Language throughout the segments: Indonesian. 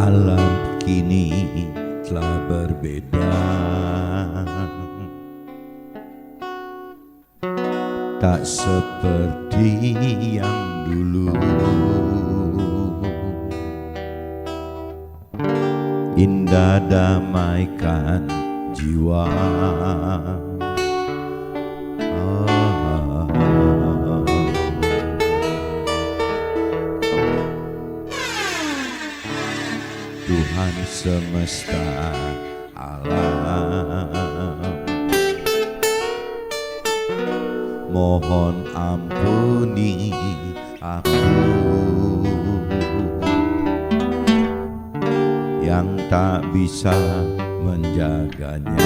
Alam kini telah berbeda, tak seperti yang dulu. Indah damaikan jiwa. Tuhan semesta alam, mohon ampuni aku yang tak bisa menjaganya.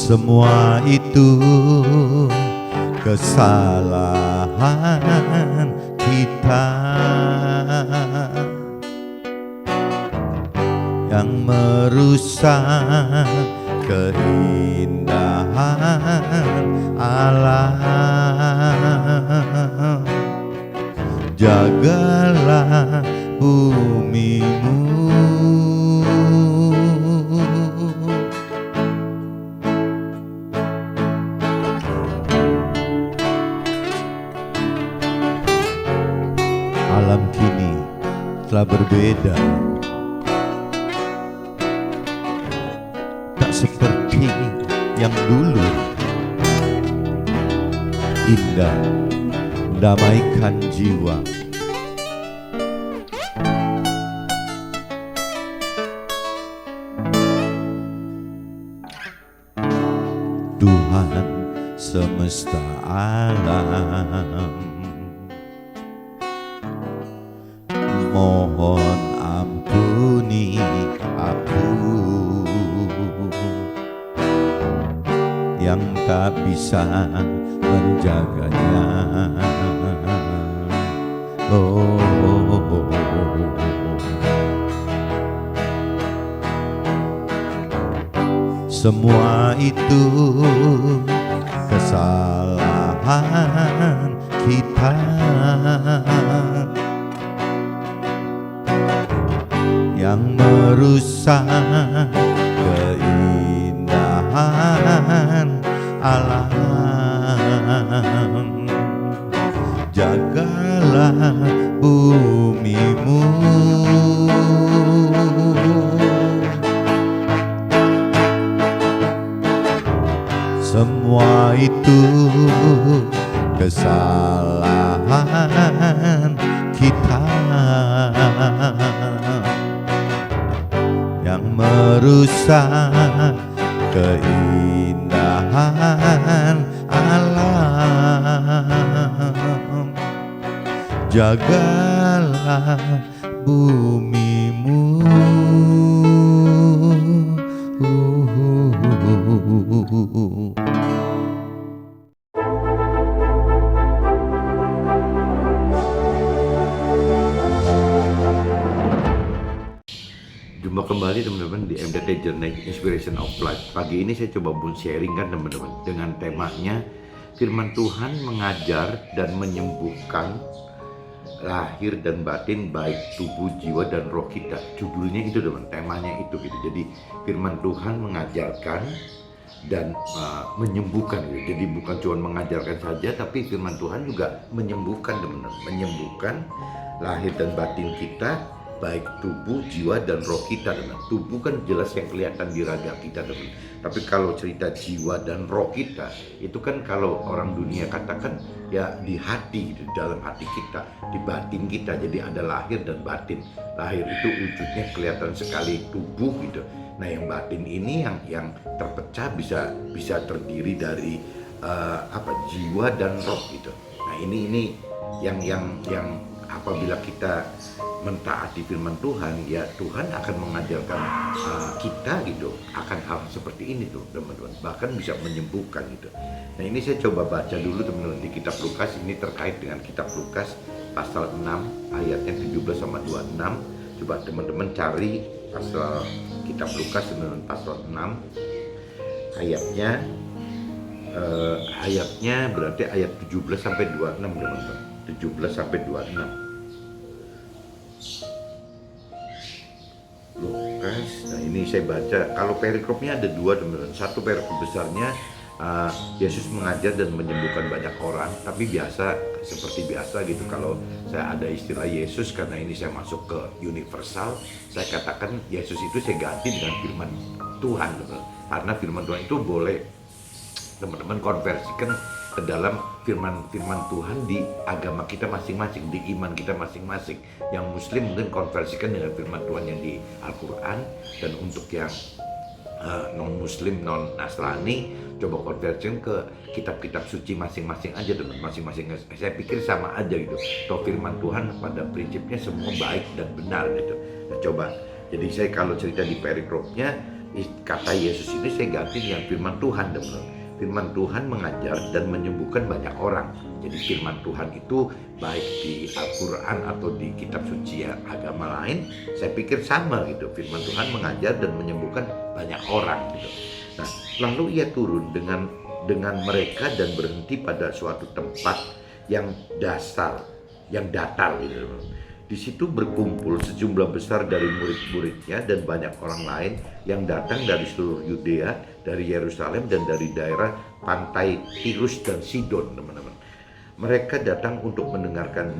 Semua itu kesalahan kita yang merusak keindahan alam. Jagalah bumimu, alam kini telah berbeda, tak seperti yang dulu. Indah damaikan jiwa. Tuhan semesta alam, mohon ampuni aku yang tak bisa menjaganya. Semua itu kesalahan kita yang merusak keindahan alam. Jagalah bumimu, semua itu kesalahan kita yang merusak keindahan alam. Jagalah bumimu. Jumpa kembali teman-teman di MDT Journey Inspiration of Life. Pagi ini saya coba sharing kan teman-teman dengan temanya firman Tuhan mengajar dan menyembuhkan lahir dan batin, baik tubuh, jiwa dan roh kita. Judulnya itu teman, temanya itu gitu. Jadi firman Tuhan mengajarkan dan menyembuhkan gitu. Jadi bukan cuma mengajarkan saja, tapi firman Tuhan juga menyembuhkan teman-teman, menyembuhkan lahir dan batin kita, baik tubuh, jiwa, dan roh kita. Tubuh kan jelas yang kelihatan di raga kita teman. Tapi kalau cerita jiwa dan roh kita, itu kan kalau orang dunia katakan ya di hati, di dalam hati kita, di batin kita. Jadi ada lahir dan batin. Lahir itu wujudnya kelihatan sekali tubuh gitu. Nah yang batin ini yang terpecah bisa terdiri dari jiwa dan roh gitu. Nah ini yang apabila kita mentaati firman Tuhan, ya Tuhan akan mengajarkan kita gitu akan hal seperti ini tuh teman-teman, bahkan bisa menyembuhkan gitu. Nah ini saya coba baca dulu teman-teman di kitab Lukas, ini terkait dengan kitab Lukas pasal 6 ayatnya 17 sama 26. Coba teman-teman cari pasal kitab Lukas teman-teman pasal 6 ayatnya berarti ayat 17 sampai 26 teman-teman. 17 sampai 26. Lukas. Nah, ini saya baca. Kalau perikopnya ada dua teman-teman. Satu perikop besarnya, Yesus mengajar dan menyembuhkan banyak orang. Tapi seperti biasa gitu, kalau saya ada istilah Yesus, karena ini saya masuk ke universal, saya katakan Yesus itu saya ganti dengan firman Tuhan, teman-teman. Karena firman Tuhan itu boleh teman-teman konversikan ke dalam firman Tuhan di agama kita masing-masing, di iman kita masing-masing. Yang Muslim mungkin konversikan dengan firman Tuhan yang di Al-Quran, dan untuk yang non-Muslim, non-Nasrani, coba konversikan ke kitab-kitab suci masing-masing aja, teman. Masing-masing, saya pikir sama aja gitu. Toh firman Tuhan pada prinsipnya semua baik dan benar gitu. Nah, coba, jadi saya kalau cerita di perikopnya, kata Yesus ini saya ganti dengan firman Tuhan, teman. Firman Tuhan mengajar dan menyembuhkan banyak orang. Jadi firman Tuhan itu baik di Al-Quran atau di kitab suci agama lain, saya pikir sama gitu. Firman Tuhan mengajar dan menyembuhkan banyak orang gitu. Nah, lalu ia turun dengan mereka dan berhenti pada suatu tempat yang datar gitu. Di situ berkumpul sejumlah besar dari murid-muridnya dan banyak orang lain yang datang dari seluruh Yudea, dari Yerusalem, dan dari daerah pantai Tirus dan Sidon, teman-teman. Mereka datang untuk mendengarkan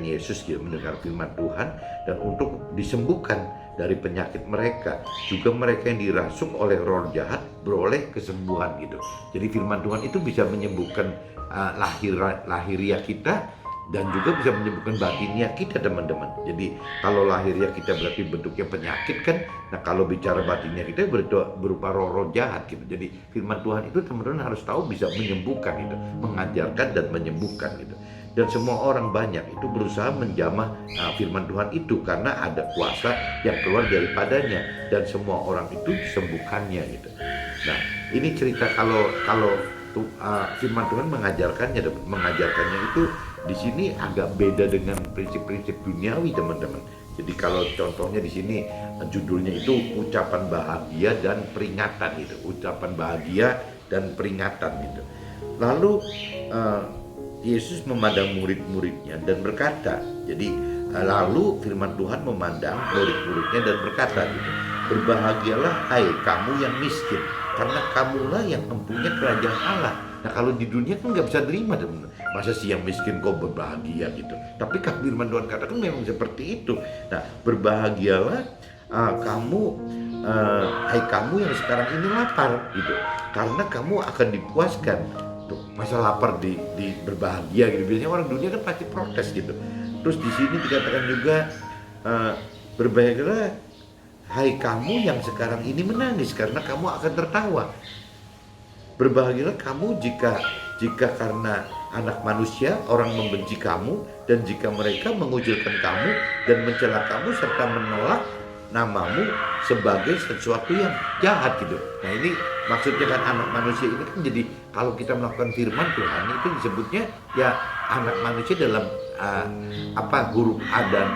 Yesus, mendengar firman Tuhan, dan untuk disembuhkan dari penyakit mereka. Juga mereka yang dirasuk oleh roh jahat beroleh kesembuhan gitu. Jadi firman Tuhan itu bisa menyembuhkan lahiriah kita, dan juga bisa menyembuhkan batinnya kita, teman-teman. Jadi kalau lahirnya kita berarti bentuknya penyakit kan, nah kalau bicara batinnya kita berupa roh-roh jahat gitu. Jadi firman Tuhan itu teman-teman harus tahu bisa menyembuhkan gitu, mengajarkan dan menyembuhkan gitu. Dan semua orang banyak itu berusaha menjamah firman Tuhan itu, karena ada kuasa yang keluar daripadanya, dan semua orang itu disembuhkannya gitu. Nah, ini cerita kalau firman Tuhan mengajarkannya itu di sini agak beda dengan prinsip-prinsip duniawi, teman-teman. Jadi kalau contohnya di sini judulnya itu ucapan bahagia dan peringatan gitu, ucapan bahagia dan peringatan gitu. Lalu Yesus memandang murid-muridnya dan berkata, jadi lalu firman Tuhan memandang murid-muridnya dan berkata gitu, berbahagialah hai kamu yang miskin, karena kamulah yang mempunyai kerajaan Allah. Nah, kalau di dunia kan nggak bisa terima, teman. Masa sih yang miskin kok berbahagia gitu. Tapi kan firman Tuhan katakan memang seperti itu. Nah, berbahagialah hai kamu yang sekarang ini lapar gitu, karena kamu akan dipuaskan. Tuh, masa lapar di berbahagia gitu. Biasanya orang dunia kan pasti protes gitu. Terus di sini dikatakan juga berbahagialah hai kamu yang sekarang ini menangis, karena kamu akan tertawa. Berbahagialah kamu jika karena anak manusia orang membenci kamu, dan jika mereka mengucilkan kamu dan mencela kamu serta menolak namamu sebagai sesuatu yang jahat gitu. Nah, ini maksudnya kan anak manusia ini kan, jadi kalau kita melakukan firman Tuhan itu disebutnya ya anak manusia dalam huruf A dan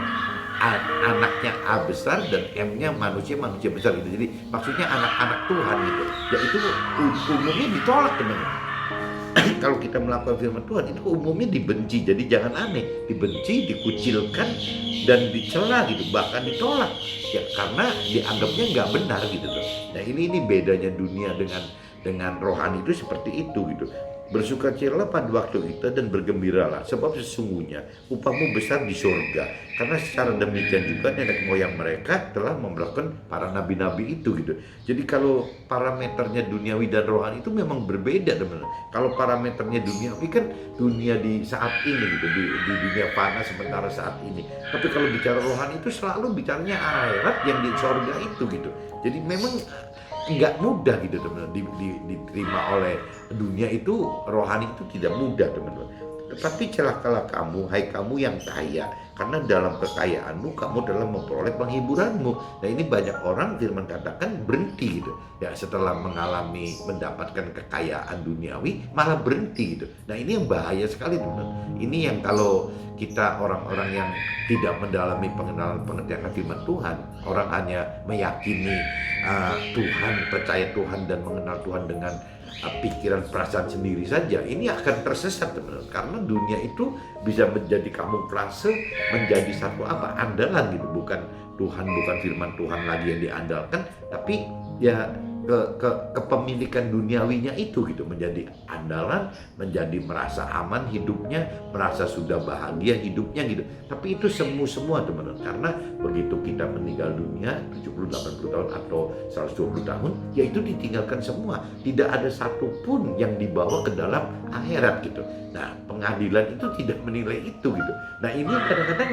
anaknya A besar dan M-nya manusia besar gitu. Jadi maksudnya anak-anak Tuhan gitu. Ya itu umumnya ditolak, teman-teman. Kalau kita melakukan firman Tuhan itu umumnya dibenci. Jadi jangan aneh, dibenci, dikucilkan, dan dicela gitu, bahkan ditolak. Ya karena dianggapnya nggak benar gitu tuh. Nah, ini bedanya dunia dengan rohani itu seperti itu gitu. Bersukacitalah pada waktu itu dan bergembiralah, sebab sesungguhnya upahmu besar di surga. Karena secara demikian juga nenek moyang mereka telah memperlakukan para nabi-nabi itu gitu. Jadi kalau parameternya duniawi dan rohani itu memang berbeda, teman-teman. Kalau parameternya duniawi kan dunia di saat ini gitu, di dunia fana sementara saat ini. Tapi kalau bicara rohani itu selalu bicaranya akhirat yang di surga itu gitu. Jadi memang nggak mudah gitu, teman-teman, diterima oleh dunia itu. Rohani itu tidak mudah, teman-teman. Tetapi celakalah kamu, hai kamu yang kaya, karena dalam kekayaanmu kamu dalam memperoleh penghiburanmu. Nah ini banyak orang firman katakan berhenti gitu ya, setelah mendapatkan kekayaan duniawi malah berhenti gitu. Nah ini yang bahaya sekali teman-teman. Ini yang kalau kita orang-orang yang tidak mendalami pengertian firman Tuhan, orang hanya meyakini Tuhan, percaya Tuhan dan mengenal Tuhan dengan pikiran perasaan sendiri saja, ini akan tersesat teman-teman. Karena dunia itu bisa menjadi kamuflase, menjadi satu andalan gitu, bukan Tuhan, bukan firman Tuhan lagi yang diandalkan, tapi ya kepemilikan duniawinya itu gitu menjadi andalan, menjadi merasa aman hidupnya, merasa sudah bahagia hidupnya gitu. Tapi itu semua teman-teman, karena begitu kita meninggal dunia 70-80 tahun atau 120 tahun, ya itu ditinggalkan semua, tidak ada satupun yang dibawa ke dalam akhirat gitu. Nah pengadilan itu tidak menilai itu gitu. Nah ini kadang-kadang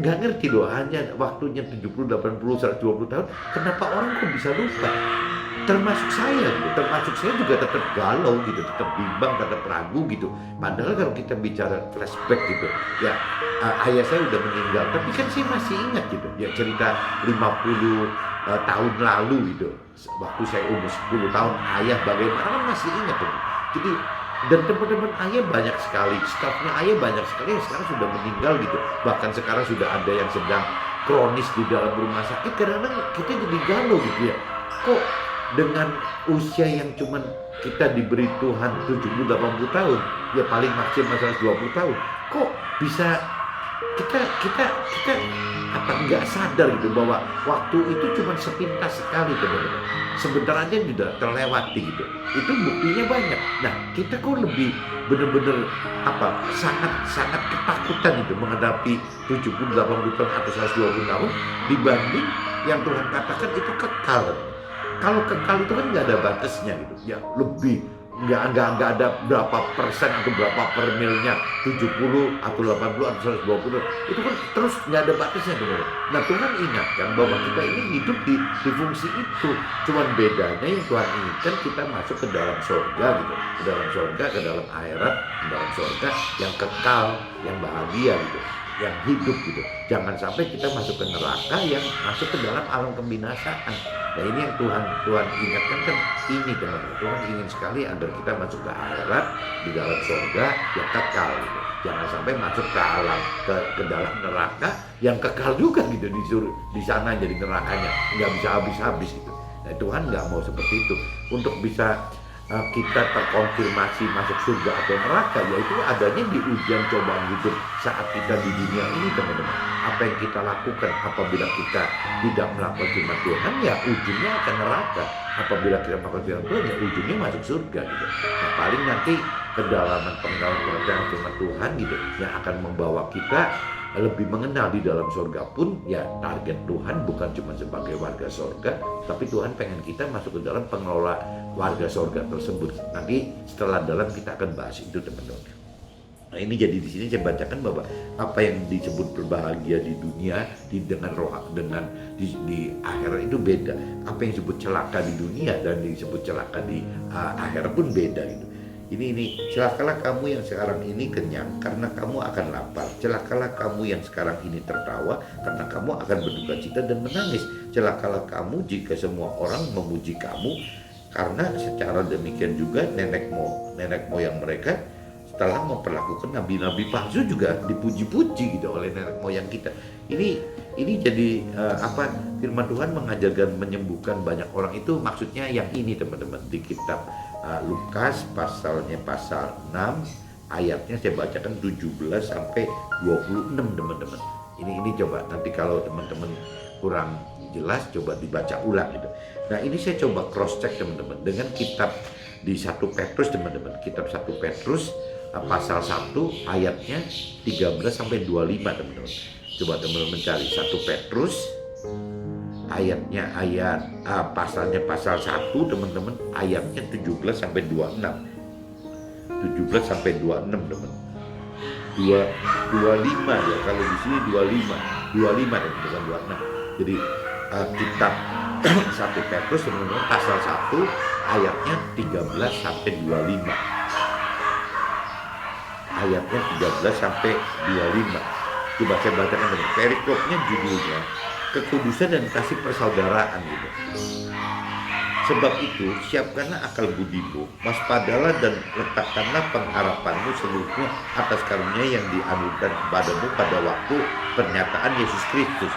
nggak ngerti loh, hanya waktunya 70, 80, 120 tahun, kenapa orang kok bisa lupa? Termasuk saya juga tetap galau gitu, tetap bimbang, tetap ragu gitu. Padahal kalau kita bicara flashback gitu, ya ayah saya udah meninggal, tapi kan saya masih ingat gitu, ya cerita 50 tahun lalu gitu, waktu saya umur 10 tahun, ayah bagaimana kan masih ingat gitu. Jadi dan teman-teman ayah banyak sekali, stafnya ayah banyak sekali yang sekarang sudah meninggal gitu. Bahkan sekarang sudah ada yang sedang kronis di dalam rumah sakit. Kadang-kadang kita jadi galau gitu ya, kok dengan usia yang cuman kita diberi Tuhan 70-80 tahun, ya paling maksimal 120 tahun, kok bisa kita nggak sadar gitu bahwa waktu itu cuma sepintas sekali teman-teman, sebentar aja sudah terlewati gitu. Itu buktinya banyak. Nah kita kok lebih benar-benar sangat ketakutan itu menghadapi 70-80 tahun atau 120 tahun dibanding yang Tuhan katakan itu kekal. Kalau kekal itu kan nggak ada batasnya gitu, ya lebih nggak ada berapa persen atau berapa per milnya, 70 atau 80 atau 120, itu kan terus nggak ada batasnya teman. Nah Tuhan ingatkan bahwa kita ini hidup di fungsi itu, cuman bedanya yang Tuhan inginkan kita masuk ke dalam surga gitu, ke dalam akhirat, ke dalam surga yang kekal, yang bahagia gitu, yang hidup gitu. Jangan sampai kita masuk ke neraka yang masuk ke dalam alam kebinasaan. Nah ini yang Tuhan ingatkan kan ini teman-teman. Tuhan ingin sekali agar kita masuk ke akhirat, di dalam surga yang kekal gitu. Jangan sampai masuk ke dalam neraka yang kekal juga gitu, disuruh di sana jadi nerakanya, nggak bisa habis-habis gitu. Nah Tuhan nggak mau seperti itu. Untuk bisa kita terkonfirmasi masuk surga atau neraka, yaitu adanya di ujian cobaan hidup saat kita di dunia ini teman-teman. Apa yang kita lakukan apabila kita tidak melakukan firman Tuhan, ya ujungnya akan neraka. Apabila kita melakukan firman Tuhan, ya ujungnya masuk surga gitu. Nah paling nanti kedalaman pengertian firman Tuhan gitu yang akan membawa kita lebih mengenal di dalam surga pun, ya target Tuhan bukan cuma sebagai warga surga, tapi Tuhan pengen kita masuk ke dalam pengelola warga surga tersebut. Nanti setelah dalam kita akan bahas itu teman-teman. Nah ini jadi di sini saya bacakan bahwa apa yang disebut berbahagia di dunia di akhirat itu beda. Apa yang disebut celaka di dunia dan disebut celaka di akhirat pun beda gitu. Ini celakalah kamu yang sekarang ini kenyang karena kamu akan lapar. Celakalah kamu yang sekarang ini tertawa karena kamu akan berduka cita dan menangis. Celakalah kamu jika semua orang memuji kamu, karena secara demikian juga nenek moyang mereka telah memperlakukan nabi-nabi palsu juga dipuji-puji gitu oleh nenek moyang kita. Ini jadi firman Tuhan mengajarkan menyembuhkan banyak orang itu, maksudnya yang ini teman-teman di kitab Lukas pasal 6 ayatnya saya bacakan 17 sampai 26 teman-teman. Ini coba nanti kalau teman-teman kurang jelas coba dibaca ulang gitu. Nah ini saya coba cross check teman-teman dengan kitab di 1 Petrus teman-teman. Kitab 1 Petrus pasal 1 ayatnya 13 sampai 25 teman-teman. Coba teman-teman cari 1 Petrus pasalnya pasal 1 teman-teman, ayatnya 17 sampai 26. 17 sampai 26 teman. 25 ya, kalau di sini 25 teman-teman, 26. Jadi kitab 1 Petrus teman-teman pasal 1 ayatnya 13 sampai 25. Ayatnya 13 sampai 25. Coba saya bacakan dulu. Perikopnya judulnya kekudusan dan kasih persaudaraan gitu. Sebab itu, siapkanlah akal budimu, waspadalah dan letakkanlah pengharapanmu seluruhnya atas karunia yang dianugerahkan kepadamu pada waktu pernyataan Yesus Kristus.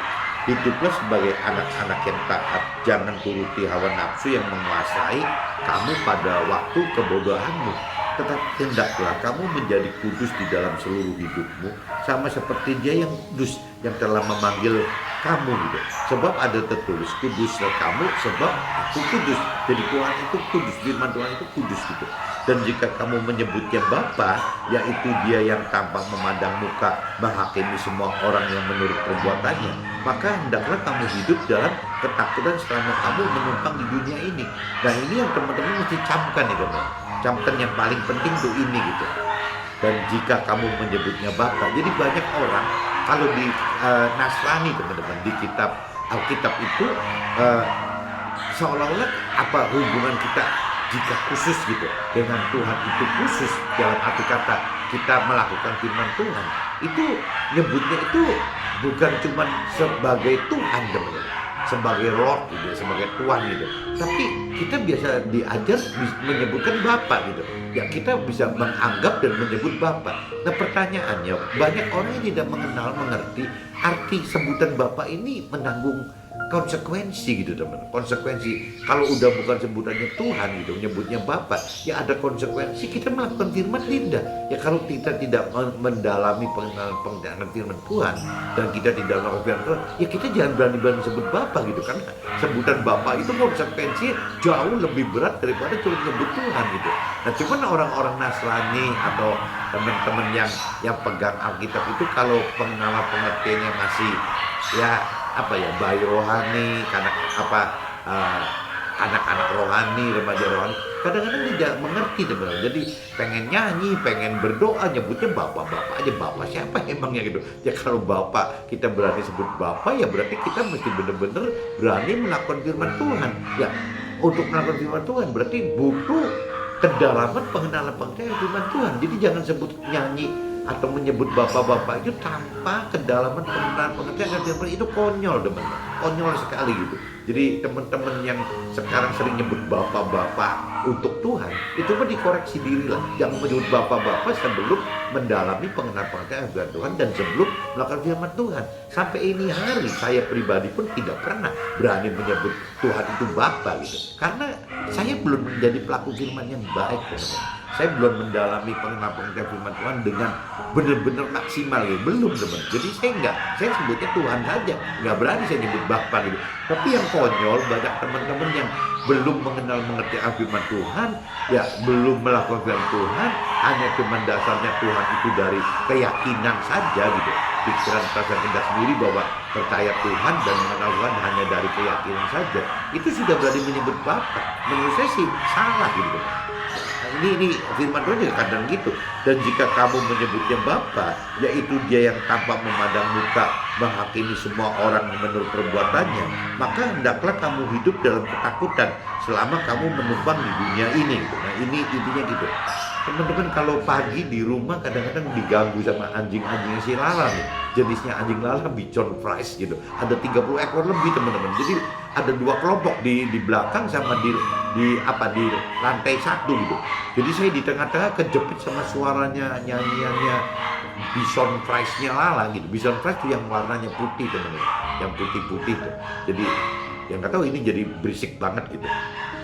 Hiduplah sebagai anak-anak yang taat, jangan turuti hawa nafsu yang menguasai kamu pada waktu kebodohanmu. Tetapi hendaklah kamu menjadi kudus di dalam seluruh hidupmu, sama seperti Dia yang kudus, yang telah memanggil kamu gitu. Sebab ada tertulis, kuduslah kamu sebab aku kudus. Jadi Tuhan itu kudus, firman Tuhan itu kudus gitu. Dan jika kamu menyebutnya Bapa, yaitu Dia yang tanpa memandang muka menghakimi semua orang yang menurut perbuatannya, maka hendaklah kamu hidup dalam ketakutan selama kamu menumpang di dunia ini. Nah, ini yang teman-teman mesti camkan ya teman. Camkan yang paling penting tuh ini gitu. Dan jika kamu menyebutnya Bapa, jadi banyak orang kalau di Nasrani teman-teman, di kitab Alkitab itu seolah-olah apa hubungan kita jika khusus gitu dengan Tuhan itu khusus dalam arti kata kita melakukan firman Tuhan itu nyebutnya itu bukan cuma sebagai Tuhan teman-teman, sebagai Lord gitu, sebagai Tuhan gitu. Tapi kita biasa diajar menyebutkan Bapa gitu. Ya kita bisa menganggap dan menyebut Bapa. Nah pertanyaannya, banyak orang yang tidak mengerti arti sebutan Bapa ini menanggung konsekuensi gitu teman. Konsekuensi kalau udah bukan sebutannya Tuhan gitu, menyebutnya Bapa, ya ada konsekuensi kita melakukan firman tidak. Ya kalau kita tidak mendalami pengenalan firman Tuhan dan kita tidak melakukan firman Tuhan, ya kita jangan berani-berani sebut Bapa gitu, karena sebutan Bapa itu konsekuensi jauh lebih berat daripada cuma menyebut Tuhan gitu. Nah cuman orang-orang Nasrani atau teman-teman yang pegang Alkitab itu kalau pengenalan pengertiannya masih ya apa ya bayi rohani, karena apa anak-anak rohani, remaja rohani, kadang-kadang tidak mengerti teman-teman. Jadi pengen nyanyi, pengen berdoa, nyebutnya Bapak-bapak aja. Bapak siapa emangnya gitu? Ya kalau Bapak kita berani sebut Bapak, ya berarti kita mesti benar-benar berani melakukan firman Tuhan. Ya untuk melakukan firman Tuhan berarti butuh kedalaman pengenalan firman Tuhan. Jadi jangan sebut nyanyi atau menyebut bapak-bapak itu tanpa kedalaman pengertian firman itu konyol teman-teman, konyol sekali gitu. Jadi teman-teman yang sekarang sering nyebut bapak-bapak untuk Tuhan itu pun dikoreksi diri lah, jangan menyebut bapak-bapak sebelum mendalami pengertian firman Tuhan dan sebelum melakukan firman Tuhan. Sampai ini hari saya pribadi pun tidak pernah berani menyebut Tuhan itu Bapa gitu, karena saya belum menjadi pelaku firman yang baik teman-teman. Saya belum mendalami pengertian firman Tuhan dengan benar-benar maksimal gitu. Belum teman. Jadi saya sebutnya Tuhan saja, nggak berani saya nyebut Bapa gitu. Tapi yang konyol banyak teman-teman yang belum mengerti firman Tuhan, ya belum melakukan firman Tuhan, hanya cuma dasarnya Tuhan itu dari keyakinan saja gitu. Pikiran perasaan kita sendiri bahwa percaya Tuhan dan mengenal Tuhan hanya dari keyakinan saja, itu sudah berani menyebut Bapa. Menurut saya sih salah gitu. Ini firman Tuhan juga kadang gitu. Dan jika kamu menyebutnya Bapa, yaitu Dia yang tanpa memandang muka menghakimi semua orang menurut perbuatannya, maka hendaklah kamu hidup dalam ketakutan selama kamu menumpang di dunia ini. Nah ini intinya gitu. Teman-teman kalau pagi di rumah kadang-kadang diganggu sama anjing-anjing si lala nih. Jenisnya anjing lala Bichon Frise gitu. Ada 30 ekor lebih teman-teman. Jadi ada dua kelompok di belakang sama di lantai satu gitu. Jadi saya di tengah-tengah kejepit sama suaranya, nyanyiannya Bison Frise-nya lala gitu. Bison Frise itu yang warnanya putih teman-teman. Yang putih-putih tuh. Jadi yang nggak tahu ini jadi berisik banget gitu.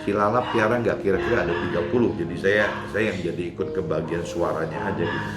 Si lala piara nggak kira-kira ada 30, jadi saya yang jadi ikut kebagian suaranya aja gitu.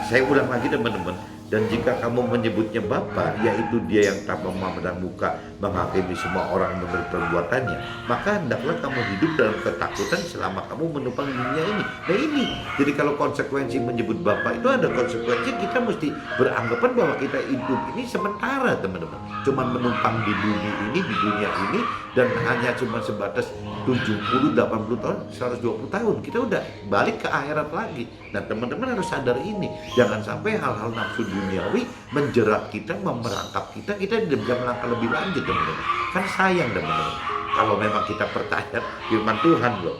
Saya ulang lagi teman-teman, dan jika kamu menyebutnya Bapa, yaitu Dia yang tanpa memandang muka menghakimi semua orang menurut perbuatannya, maka hendaklah kamu hidup dalam ketakutan selama kamu menumpang dunia ini. Nah ini, jadi kalau konsekuensi menyebut Bapa itu ada konsekuensi, kita mesti beranggapan bahwa kita hidup ini sementara teman-teman, cuma menumpang di dunia ini, dan hanya cuma sebatas 70, 80 tahun, 120 tahun, kita udah balik ke akhirat lagi. Nah teman-teman harus sadar ini, jangan sampai hal-hal nafsu duniawi menjerat kita, memerangkap kita tidak bisa melangkah lebih lanjut teman-teman. Kan sayang teman-teman, kalau memang kita percaya firman Tuhan loh.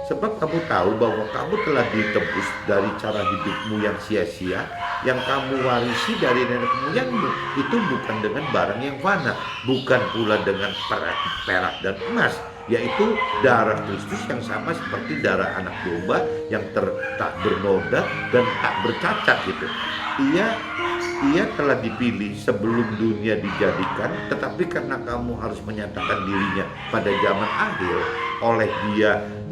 Sebab kamu tahu bahwa kamu telah ditebus dari cara hidupmu yang sia-sia, yang kamu warisi dari nenek moyangmu. Itu bukan dengan barang yang fana, bukan pula dengan perak dan emas, yaitu darah Kristus yang sama seperti darah anak domba yang tak bernoda dan tak bercacat gitu. Ia telah dipilih sebelum dunia dijadikan, tetapi karena kamu harus menyatakan dirinya pada zaman akhir, oleh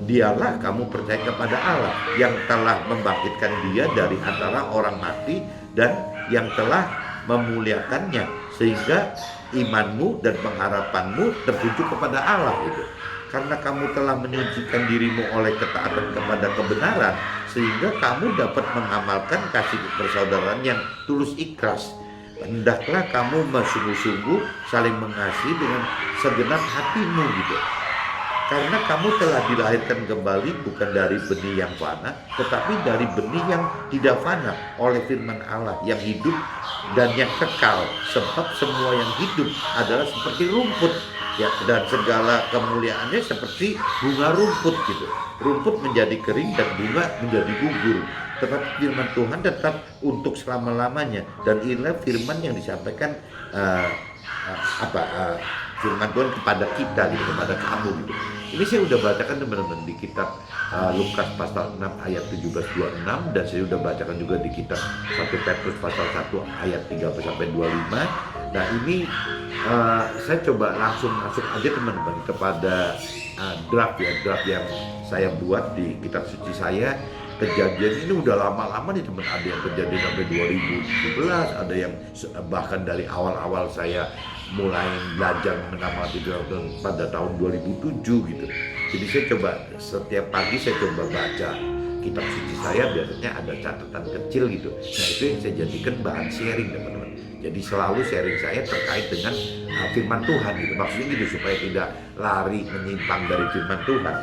dialah kamu percaya kepada Allah yang telah membangkitkan dia dari antara orang mati dan yang telah memuliakannya, sehingga imanmu dan pengharapanmu tertuju kepada Allah itu. Karena kamu telah menyucikan dirimu oleh ketaatan kepada kebenaran, sehingga kamu dapat mengamalkan kasih persaudaraan yang tulus ikhlas. Hendaklah kamu bersungguh-sungguh saling mengasihi dengan segenap hatimu gitu. Karena kamu telah dilahirkan kembali bukan dari benih yang fana, tetapi dari benih yang tidak fana oleh firman Allah yang hidup dan yang kekal. Sebab semua yang hidup adalah seperti rumput, ya, dan segala kemuliaannya seperti bunga rumput gitu. Rumput menjadi kering dan bunga menjadi gugur. Tetapi firman Tuhan tetap untuk selama-lamanya. Dan inilah firman yang disampaikan firman Tuhan kepada kita gitu, kepada kamu gitu. Ini saya udah bacakan teman-teman di kitab Lukas pasal 6 ayat 17-26, dan saya udah bacakan juga di kitab 1 Petrus pasal 1 ayat 30-25. Nah ini saya coba langsung masuk aja teman-teman kepada draft yang saya buat di kitab suci saya. Kejadian ini udah lama-lama nih teman, ada yang kejadian sampai 2017, ada yang bahkan dari awal-awal saya mulai belajar mengamati Tuhan pada tahun 2007 gitu. Jadi saya coba setiap pagi saya coba baca kitab suci saya, biasanya ada catatan kecil gitu. Nah itu yang saya jadikan bahan sharing teman-teman. Jadi selalu sharing saya terkait dengan firman Tuhan gitu. Maksudnya gitu supaya tidak lari menyimpang dari firman Tuhan.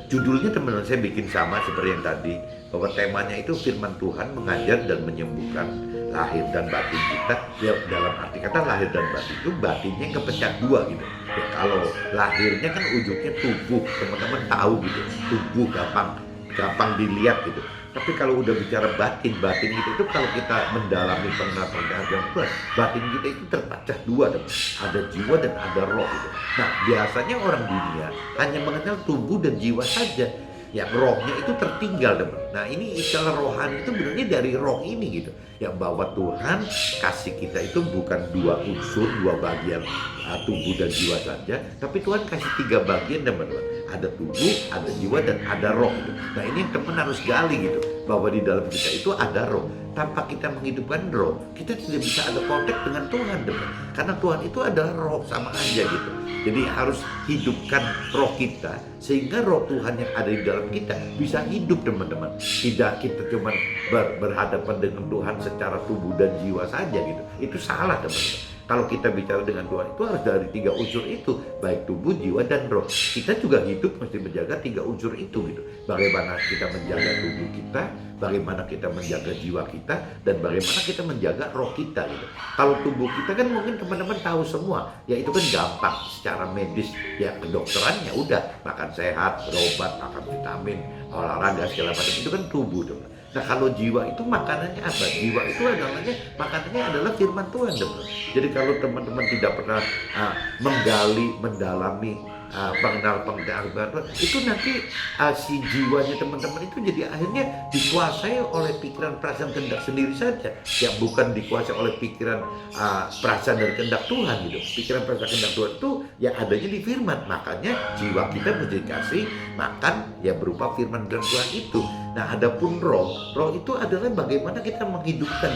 Judulnya teman-teman saya bikin sama seperti yang tadi, bahwa temanya itu firman Tuhan mengajar dan menyembuhkan lahir dan batin kita. Ya dalam arti kata lahir dan batin itu batinnya kepecah dua gitu. Ya, kalau lahirnya kan ujungnya tubuh, teman-teman tahu gitu, tubuh gampang dilihat gitu. Tapi kalau udah bicara batin kita itu kalau kita mendalami pengenalan Tuhan, batin kita itu terpecah dua, ada jiwa dan ada roh gitu. Nah biasanya orang dunia hanya mengenal tubuh dan jiwa saja, ya rohnya itu tertinggal teman. Nah ini istilah rohani itu sebenarnya dari roh ini gitu, yang bahwa Tuhan kasih kita itu bukan dua unsur, dua bagian tubuh dan jiwa saja, tapi Tuhan kasih tiga bagian teman-teman. Ada tubuh, ada jiwa, dan ada roh gitu. Nah ini yang teman harus gali gitu, bahwa di dalam kita itu ada roh. Tanpa kita menghidupkan roh, kita tidak bisa ada kontak dengan Tuhan teman. Karena Tuhan itu adalah roh, sama aja gitu. Jadi harus hidupkan roh kita, sehingga roh Tuhan yang ada di dalam kita bisa hidup teman-teman. Tidak kita cuma berhadapan dengan Tuhan secara tubuh dan jiwa saja gitu. Itu salah teman-teman. Kalau kita bicara dengan Tuhan itu harus dari tiga unsur itu, baik tubuh, jiwa, dan roh. Kita juga hidup mesti menjaga tiga unsur itu gitu. Bagaimana kita menjaga tubuh kita, bagaimana kita menjaga jiwa kita, dan bagaimana kita menjaga roh kita gitu. Kalau tubuh kita kan mungkin teman-teman tahu semua, ya itu kan gampang secara medis, ya kedokterannya udah makan sehat, berobat, makan vitamin, olahraga segala macam, itu kan tubuh teman. Nah kalau jiwa itu makanannya apa? Jiwa itu makanannya adalah firman Tuhan teman. Jadi kalau teman-teman tidak pernah menggali, mendalami, mengenal Tuhan, itu nanti si jiwanya teman-teman itu jadi akhirnya dikuasai oleh pikiran, perasaan, kehendak sendiri saja, yang bukan dikuasai oleh pikiran, perasaan dan kehendak Tuhan gitu. Pikiran, perasaan, kehendak Tuhan itu yang adanya di firman. Makanya jiwa kita mesti dikasih makan ya berupa firman dan Tuhan itu. Nah adapun roh itu adalah bagaimana kita menghidupkan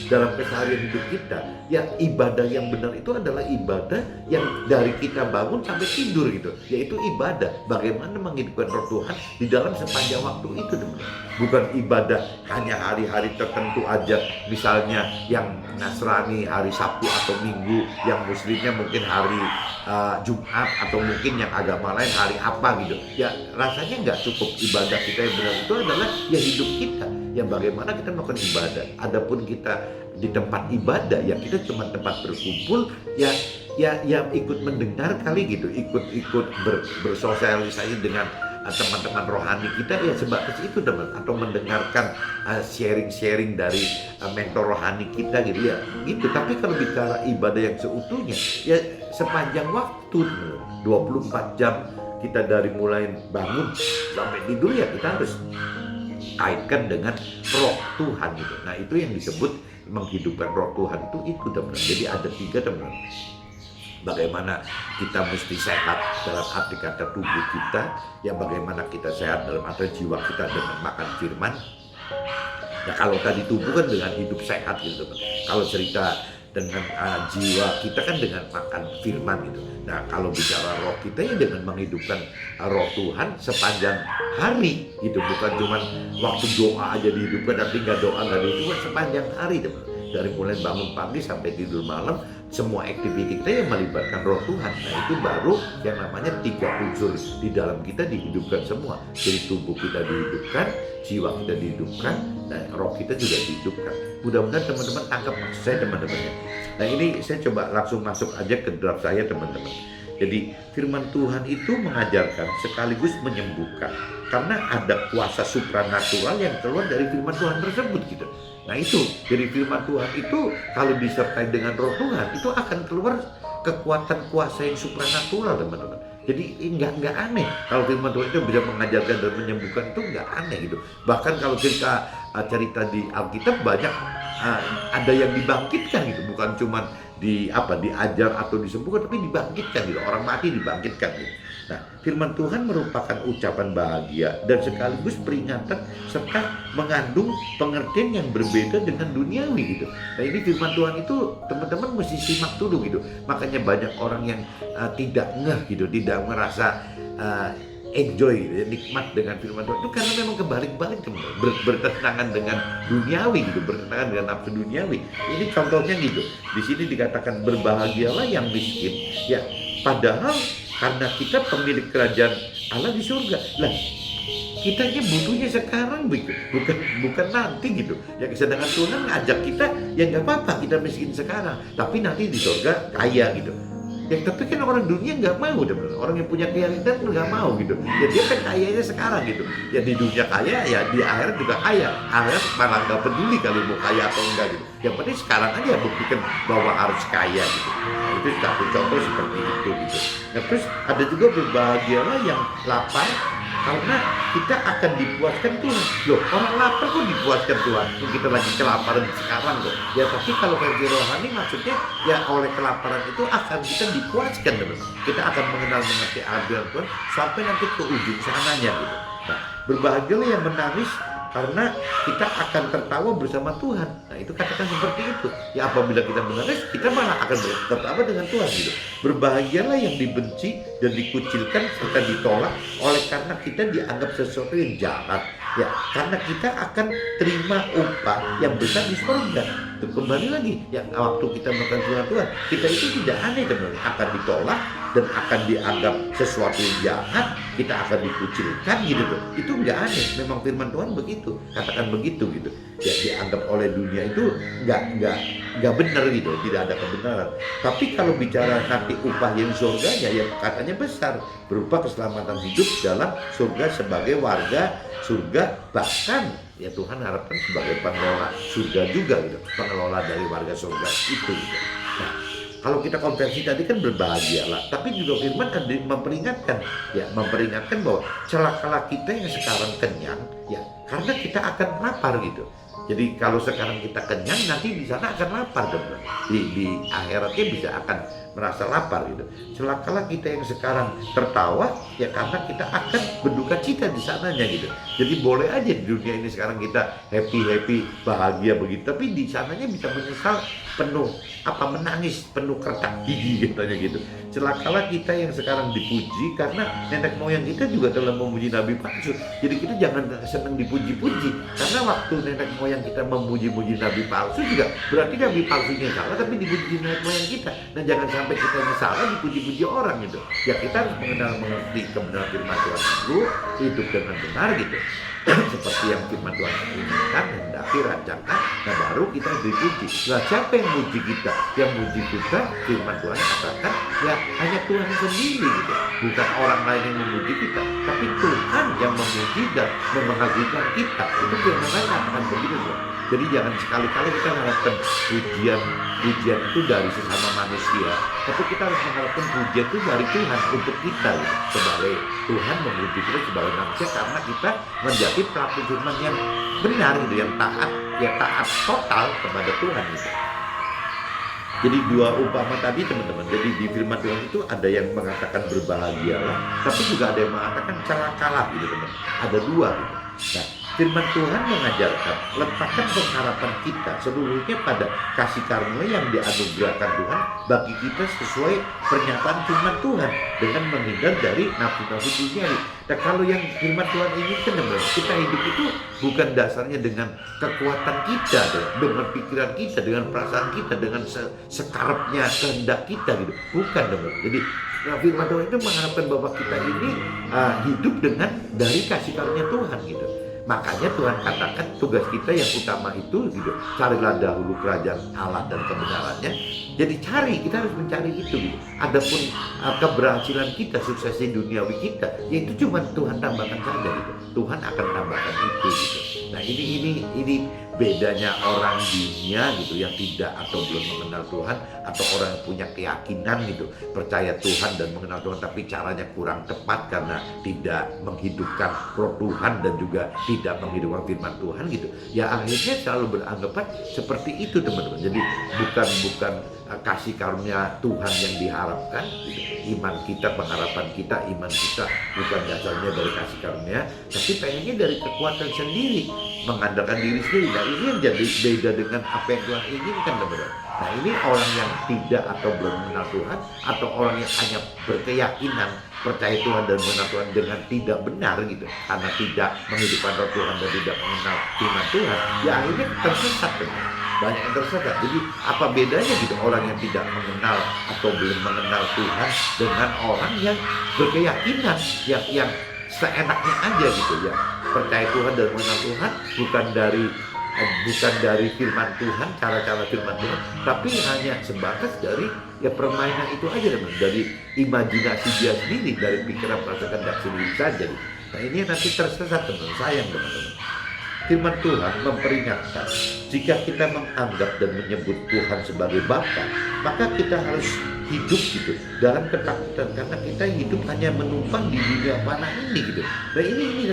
dalam keseharian hidup kita. Ya ibadah yang benar itu adalah ibadah yang dari kita bangun sampai tidur gitu, yaitu ibadah bagaimana menghidupkan roh Tuhan di dalam sepanjang waktu itu teman. Bukan ibadah hanya hari-hari tertentu aja, misalnya yang Nasrani hari Sabtu atau Minggu, yang Muslimnya mungkin hari Jumat, atau mungkin yang agama lain hari apa gitu. Ya rasanya nggak cukup. Ibadah kita yang benar itu adalah ya hidup kita, yang bagaimana kita melakukan ibadah. Adapun kita di tempat ibadah, ya kita cuma tempat berkumpul, ya ikut mendengar kali gitu, ikut bersosialisasi dengan teman-teman rohani kita ya sebatas itu teman, atau mendengarkan sharing-sharing dari mentor rohani kita gitu ya gitu. Tapi kalau bicara ibadah yang seutuhnya ya sepanjang waktu 24 jam kita dari mulai bangun sampai tidur ya kita harus kaitkan dengan roh Tuhan gitu. Nah itu yang disebut menghidupkan roh Tuhan itu teman. Jadi ada 3 teman. Bagaimana kita mesti sehat dalam arti kata tubuh kita, ya bagaimana kita sehat dalam arti jiwa kita dengan makan firman. Nah kalau tadi tubuh kan dengan hidup sehat gitu teman. Kalau cerita dengan jiwa kita kan dengan makan firman gitu. Nah kalau bicara roh kita ya dengan menghidupkan roh Tuhan sepanjang hari gitu. Bukan cuma waktu doa aja dihidupkan, tapi nggak doa nggak dihidupkan sepanjang hari teman. Dari mulai bangun pagi sampai tidur malam, semua aktivitas kita yang melibatkan roh Tuhan. Nah itu baru yang namanya 3 unsur di dalam kita dihidupkan semua. Jadi tubuh kita dihidupkan, jiwa kita dihidupkan, dan roh kita juga dihidupkan. Mudah-mudahan teman-teman tangkap maksud saya teman-teman ya. Nah ini saya coba langsung masuk aja ke draft saya teman-teman. Jadi firman Tuhan itu mengajarkan sekaligus menyembuhkan. Karena ada kuasa supranatural yang keluar dari firman Tuhan tersebut gitu. Nah itu, dari firman Tuhan itu kalau disertai dengan roh Tuhan itu akan keluar kekuatan kuasa yang supranatural teman-teman. Jadi nggak aneh kalau firman Tuhan itu bisa mengajarkan dan menyembuhkan, itu nggak aneh gitu. Bahkan kalau kita cerita di Alkitab banyak ada yang dibangkitkan gitu, bukan cuma diajar atau disembuhkan, tapi dibangkitkan gitu. Orang mati dibangkitkan gitu. Nah, firman Tuhan merupakan ucapan bahagia dan sekaligus peringatan serta mengandung pengertian yang berbeda dengan duniawi gitu. Nah, ini firman Tuhan itu teman-teman mesti simak dulu gitu. Makanya banyak orang yang tidak ngeh gitu, tidak merasa enjoy gitu, nikmat dengan firman Tuhan itu karena memang kebalik-balik teman-teman, bertentangan dengan duniawi gitu, bertentangan dengan nafsu duniawi. Ini contohnya gitu. Di sini dikatakan berbahagialah yang miskin. Ya, padahal karena kita pemilik kerajaan Allah di surga. Lah, kitanya butuhnya sekarang begitu, bukan nanti gitu. Ya sedangkan Tuhan ngajak kita, ya nggak apa-apa kita miskin sekarang, tapi nanti di surga kaya gitu. Ya tapi kan orang dunia nggak mau teman. Orang yang punya keyakinan nggak mau gitu. Ya dia kan kayanya sekarang gitu. Ya di dunia kaya, ya di akhirat juga kaya. Akhirat malah nggak peduli kalau mau kaya atau enggak gitu. Yang penting sekarang aja buktikan bahwa harus kaya gitu. Nah, itu satu contoh seperti itu gitu. Nah terus ada juga berbahagialah yang lapar karena kita akan dipuaskan Tuhan. Loh, orang lapar kok dipuaskan Tuhan? Kita lagi kelaparan sekarang kok. Ya tapi kalau versi rohani maksudnya ya oleh kelaparan itu akan kita dipuaskan teman. Kita akan mengenal-mengerti ajaran Tuhan sampai nanti ke ujung sananya gitu. Nah, berbahagialah yang menangis karena kita akan tertawa bersama Tuhan. Nah itu katakan seperti itu. Ya apabila kita menangis, kita malah akan tertawa dengan Tuhan gitu. Berbahagialah yang dibenci dan dikucilkan serta ditolak oleh karena kita dianggap sesuatu yang jahat. Ya karena kita akan terima upah yang besar di surga. Itu kembali lagi, yang waktu kita melakukan Tuhan, kita itu tidak aneh teman-teman, akan ditolak dan akan dianggap sesuatu yang jahat, kita akan dikucilkan gitu tuh. Itu nggak aneh, memang firman Tuhan begitu, katakan begitu gitu. Ya dianggap oleh dunia itu nggak benar gitu, tidak ada kebenaran. Tapi kalau bicara nanti upah yang surga ya katanya besar, berupa keselamatan hidup dalam surga sebagai warga surga, bahkan ya Tuhan harapkan sebagai pengelola surga juga gitu, pengelola dari warga surga itu gitu. Nah, kalau kita konversi tadi kan berbahagialah, tapi juga firman kan memperingatkan bahwa celakalah kita yang sekarang kenyang, ya karena kita akan lapar gitu. Jadi kalau sekarang kita kenyang, nanti di sana akan lapar teman. Di akhiratnya bisa akan merasa lapar gitu. Celakalah kita yang sekarang tertawa, ya karena kita akan berduka cita di sananya gitu. Jadi boleh aja di dunia ini sekarang kita happy bahagia begitu, tapi di sananya bisa menyesal penuh menangis penuh kertak gigi katanya gitu. Celakalah kita yang sekarang dipuji karena nenek moyang kita juga telah memuji nabi palsu. Jadi kita jangan senang dipuji-puji, karena waktu nenek moyang kita memuji-muji nabi palsu juga berarti nabi palsunya salah, tapi dipuji nenek moyang kita. Nah jangan sampai kita salah dipuji-puji orang gitu. Ya kita harus mengerti kebenaran firman Tuhan dulu, hidup dengan benar gitu. Seperti yang firman Tuhan inginkan, hendaki, rancangkan, nah baru kita dipuji. Nah siapa yang muji kita? Yang muji kita, firman Tuhan katakan ya hanya Tuhan sendiri gitu. Bukan orang lain yang memuji kita, tapi Tuhan dan mengagumkan kita. Itu firman Tuhan katakan begitu, bro. Jadi jangan sekali-kali kita mengharapkan pujian itu dari sesama manusia, tapi kita harus mengharapkan pujian itu dari Tuhan untuk kita, gitu. Sebagai Tuhan menguji kita sebagai manusia karena kita menjadi pelaku firman yang benar, gitu, yang taat total kepada Tuhan, gitu. Jadi dua umpama tadi teman-teman. Jadi di firman Tuhan itu ada yang mengatakan berbahagialah, tapi juga ada yang mengatakan celakalah, gitu teman. Ada dua, gitu. Nah, firman Tuhan mengajarkan letakkan pengharapan kita seluruhnya pada kasih karunia yang dianugerahkan Tuhan bagi kita sesuai pernyataan firman Tuhan dengan menghindar dari nafsu-nafsu duniawi. Nah, kalau yang firman Tuhan inginkan, teman, kita hidup itu bukan dasarnya dengan kekuatan kita, dengan pikiran kita, dengan perasaan kita, dengan sekarapnya kehendak kita, gitu. Bukan, teman. Jadi firman Tuhan itu mengharapkan bahwa kita ini hidup dengan dari kasih karunia Tuhan, gitu. Makanya Tuhan katakan tugas kita yang utama itu, gitu, carilah dahulu kerajaan Allah dan kebenarannya. Jadi kita harus mencari itu, gitu. Adapun keberhasilan kita, sukses di duniawi kita, ya itu cuma Tuhan tambahkan saja, gitu. Tuhan akan tambahkan itu, gitu. Nah, ini bedanya orang dunia, gitu, yang tidak atau belum mengenal Tuhan, atau orang yang punya keyakinan, gitu, percaya Tuhan dan mengenal Tuhan, tapi caranya kurang tepat karena tidak menghidupkan roh Tuhan dan juga tidak menghidupkan firman Tuhan, gitu. Ya akhirnya selalu beranggapan seperti itu, teman-teman. Jadi bukan kasih karunia Tuhan yang diharapkan, gitu. Iman kita, pengharapan kita, iman kita bukan dasarnya dari kasih karunia, tapi pengennya dari kekuatan sendiri, mengandalkan diri sendiri. Nah, ini yang jadi beda dengan apa yang Tuhan inginkan, teman-teman. Nah, ini orang yang tidak atau belum mengenal Tuhan, atau orang yang hanya berkeyakinan percaya Tuhan dan mengenal Tuhan dengan tidak benar, gitu, karena tidak menghidupkan roh Tuhan dan tidak mengenal firman Tuhan, ya akhirnya tersesat, teman. Banyak yang tersesat. Jadi apa bedanya, gitu, orang yang tidak mengenal atau belum mengenal Tuhan dengan orang yang berkeyakinan, yang seenaknya aja, gitu, ya percaya Tuhan dan mengenal Tuhan bukan dari firman Tuhan, cara-cara firman Tuhan, tapi hanya sebatas dari ya permainan itu aja, teman, dari imajinasi dia sendiri, dari pikiran perasaan kehendak sendiri saja, gitu. Nah, ini nanti tersesat, teman. Sayang, teman-teman. Firman Tuhan memperingatkan, jika kita menganggap dan menyebut Tuhan sebagai Bapa, maka kita harus hidup, gitu, dalam ketakutan, karena kita hidup hanya menumpang di dunia panah ini, gitu. Nah, ini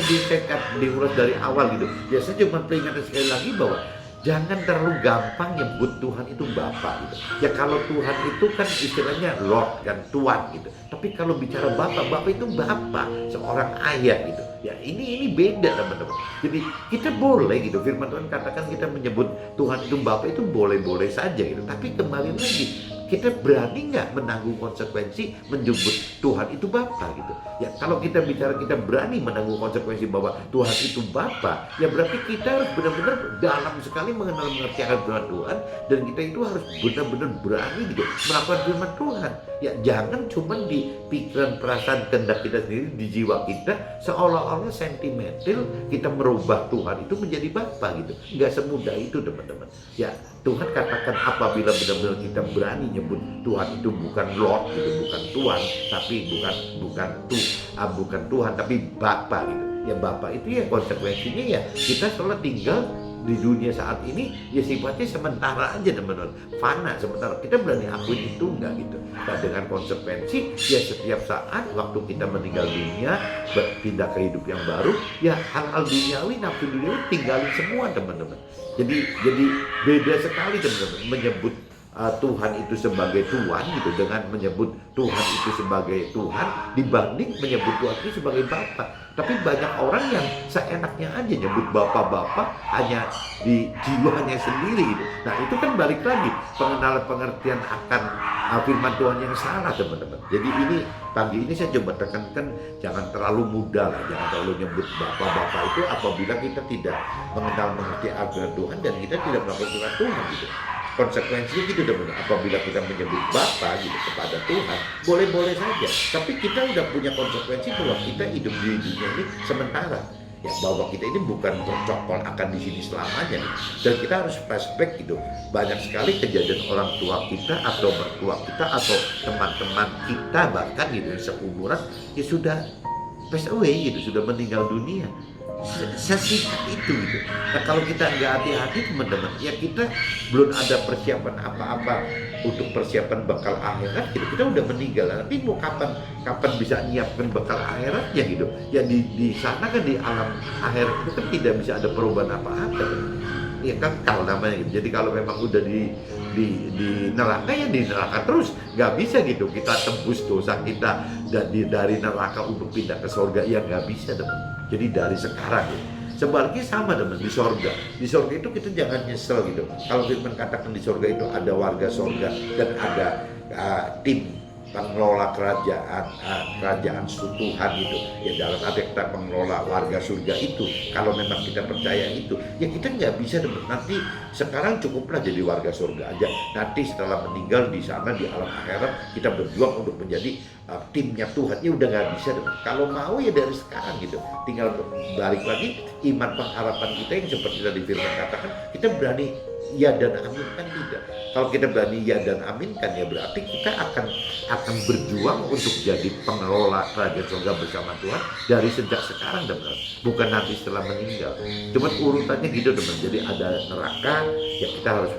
diulas dari awal, gitu. Ya, saya cuma peringatkan sekali lagi bahwa jangan terlalu gampang nyebut Tuhan itu Bapa, gitu. Ya kalau Tuhan itu kan istilahnya Lord, kan, Tuhan, gitu. Tapi kalau bicara Bapa itu Bapa, seorang ayah, gitu. Ya ini beda, teman-teman. Jadi kita boleh, gitu, firman Tuhan katakan kita menyebut Tuhan itu Bapa itu boleh-boleh saja, gitu. Tapi kembali lagi, kita berani nggak menanggung konsekuensi menyebut Tuhan itu Bapa, gitu. Ya kalau kita bicara kita berani menanggung konsekuensi bahwa Tuhan itu Bapa, ya berarti kita harus benar-benar dalam sekali mengerti akan firman Tuhan, dan kita itu harus benar-benar berani, gitu, melakukan firman Tuhan. Ya jangan cuma di pikiran, perasaan, kehendak kita sendiri, di jiwa kita, seolah-olah sentimental kita merubah Tuhan itu menjadi Bapa, gitu. Nggak semudah itu, teman-teman. Ya Tuhan katakan apabila benar-benar kita berani nyebut Tuhan itu bukan Lord, gitu, bukan Tuhan, tapi bukan Tuhan, tapi Bapa, gitu. Ya Bapa itu ya konsekuensinya ya kita selalu tinggal di dunia saat ini ya sifatnya sementara aja, teman-teman, fana sementara. Kita berani akuin itu enggak, gitu. Nah, dengan konsekuensi ya setiap saat waktu kita meninggal dunia, berpindah ke hidup yang baru, ya hal-hal duniawi, nafsu duniawi tinggalin semua, teman-teman. Jadi beda sekali, teman-teman, menyebut Tuhan itu sebagai Tuhan, gitu, dengan menyebut Tuhan itu sebagai Tuhan dibanding menyebut Tuhan itu sebagai Bapa. Tapi banyak orang yang seenaknya aja nyebut Bapa hanya di jiwanya sendiri, gitu. Nah itu kan balik lagi pengertian akan firman Tuhan yang salah, teman-teman. Jadi ini pagi ini saya coba tekankan, jangan terlalu mudah lah, jangan terlalu nyebut Bapa itu apabila kita tidak mengerti ajaran Tuhan dan kita tidak melakukan Tuhan, gitu. Konsekuensinya, gitu, teman-teman. Apabila kita menyebut Bapa, gitu, kepada Tuhan, boleh-boleh saja. Tapi kita udah punya konsekuensi bahwa kita hidup di dunia ini sementara. Ya bahwa kita ini bukan bercokol akan di sini selamanya, gitu. Dan kita harus flashback, gitu. Banyak sekali kejadian orang tua kita atau mertua kita atau teman-teman kita bahkan, gitu, seumuran ya sudah pass away, gitu, sudah meninggal dunia. sesingkat itu gitu. Nah kalau kita nggak hati-hati teman-teman, ya kita belum ada persiapan apa-apa untuk persiapan bekal akhirat gitu. Kita udah meninggal, nanti mau kapan bisa nyiapkan bekal akhiratnya gitu. Ya di sana kan di alam akhirat itu kan tidak bisa ada perubahan apa-apa. Ya kan kalau namanya gitu. Jadi kalau memang udah di neraka ya di neraka terus, nggak bisa gitu kita tembus dosa kita dan dari neraka untuk pindah ke surga, ya nggak bisa teman. Jadi dari sekarang gitu. Sebaliknya sama teman, di sorga itu kita jangan nyesel gitu. Kalau firman katakan di sorga itu ada warga sorga dan ada tim pengelola kerajaan Tuhan itu, ya dalam arti kita pengelola warga surga itu. Kalau memang kita percaya itu, ya kita nggak bisa nanti sekarang cukuplah jadi warga surga aja, nanti setelah meninggal di sana di alam akhirat kita berjuang untuk menjadi timnya Tuhan, ya udah nggak bisa dong. Kalau mau ya dari sekarang gitu, tinggal balik lagi iman pengharapan kita yang seperti tadi firman katakan, kita berani ya dan amin kan tidak. Kalau kita berani ya dan amin kan, ya berarti kita akan berjuang untuk jadi pengelola kerajaan surga bersama Tuhan dari sejak sekarang teman, bukan nanti setelah meninggal. Cuma urutannya gitu teman. Jadi ada neraka, ya kita harus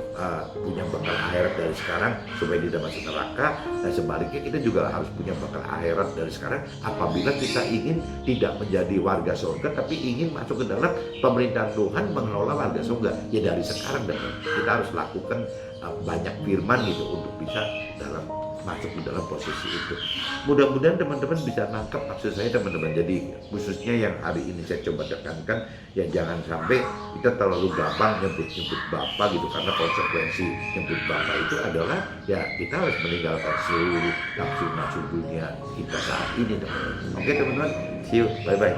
punya bekal akhirat dari sekarang supaya tidak masuk neraka. Dan sebaliknya kita juga harus punya bekal akhirat dari sekarang apabila kita ingin tidak menjadi warga surga tapi ingin masuk ke dalam pemerintahan Tuhan, mengelola warga surga. Ya dari sekarang teman, kita harus lakukan banyak firman gitu untuk bisa masuk di dalam posisi itu. Mudah-mudahan teman-teman bisa nangkep maksud saya teman-teman. Jadi khususnya yang hari ini saya coba tekankan, ya jangan sampai kita terlalu gampang nyebut Bapa gitu, karena konsekuensi nyebut Bapa itu adalah ya kita harus meninggalkan seluruh nafsu-nafsu dunia kita saat ini teman-teman. Oke teman-teman, see you, bye-bye.